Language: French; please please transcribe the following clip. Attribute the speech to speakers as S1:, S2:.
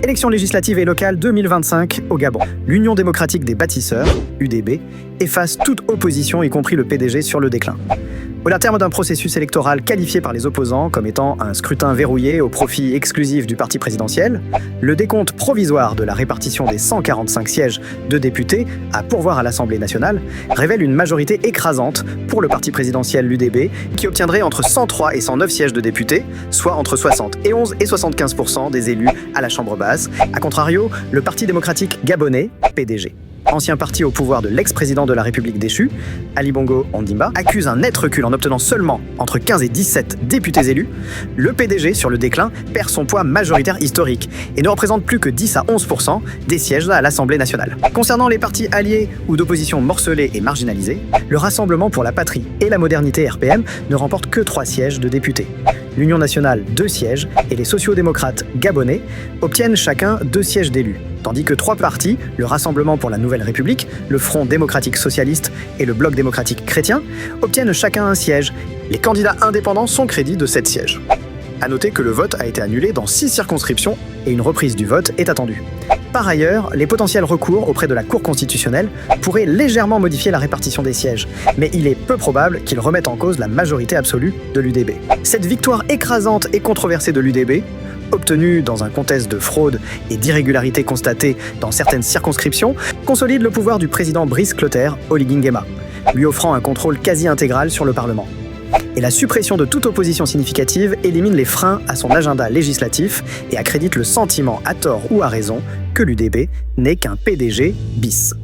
S1: Élections législatives et locales 2025 au Gabon. L'Union démocratique des bâtisseurs, UDB, efface toute opposition, y compris le PDG, sur le déclin. Au terme d'un processus électoral qualifié par les opposants comme étant un scrutin verrouillé au profit exclusif du parti présidentiel, le décompte provisoire de la répartition des 145 sièges de députés à pourvoir à l'Assemblée nationale révèle une majorité écrasante pour le parti présidentiel l'UDB qui obtiendrait entre 103 et 109 sièges de députés, soit entre 71 et 75% des élus à la Chambre basse. A contrario, le Parti démocratique gabonais, PDG, ancien parti au pouvoir de l'ex-président de la République déchu, Ali Bongo Ondimba, accuse un net recul en obtenant seulement entre 15 et 17 députés élus. Le PDG, sur le déclin, perd son poids majoritaire historique et ne représente plus que 10 à 11% des sièges à l'Assemblée nationale. Concernant les partis alliés ou d'opposition morcelés et marginalisés, le Rassemblement pour la patrie et la modernité RPM ne remporte que 3 sièges de députés. L'Union nationale 2 sièges et les sociaux-démocrates gabonais obtiennent chacun 2 sièges d'élus. Tandis que 3 partis, le Rassemblement pour la Nouvelle République, le Front démocratique socialiste et le Bloc démocratique chrétien, obtiennent chacun un siège. Les candidats indépendants sont crédits de 7 sièges. À noter que le vote a été annulé dans 6 circonscriptions et une reprise du vote est attendue. Par ailleurs, les potentiels recours auprès de la Cour constitutionnelle pourraient légèrement modifier la répartition des sièges, mais il est peu probable qu'ils remettent en cause la majorité absolue de l'UDB. Cette victoire écrasante et controversée de l'UDB, obtenue dans un contexte de fraude et d'irrégularité constatée dans certaines circonscriptions, consolide le pouvoir du président Brice Clotaire Oligui Nguema, lui offrant un contrôle quasi intégral sur le Parlement. Et la suppression de toute opposition significative élimine les freins à son agenda législatif et accrédite le sentiment, à tort ou à raison, que l'UDB n'est qu'un PDG bis.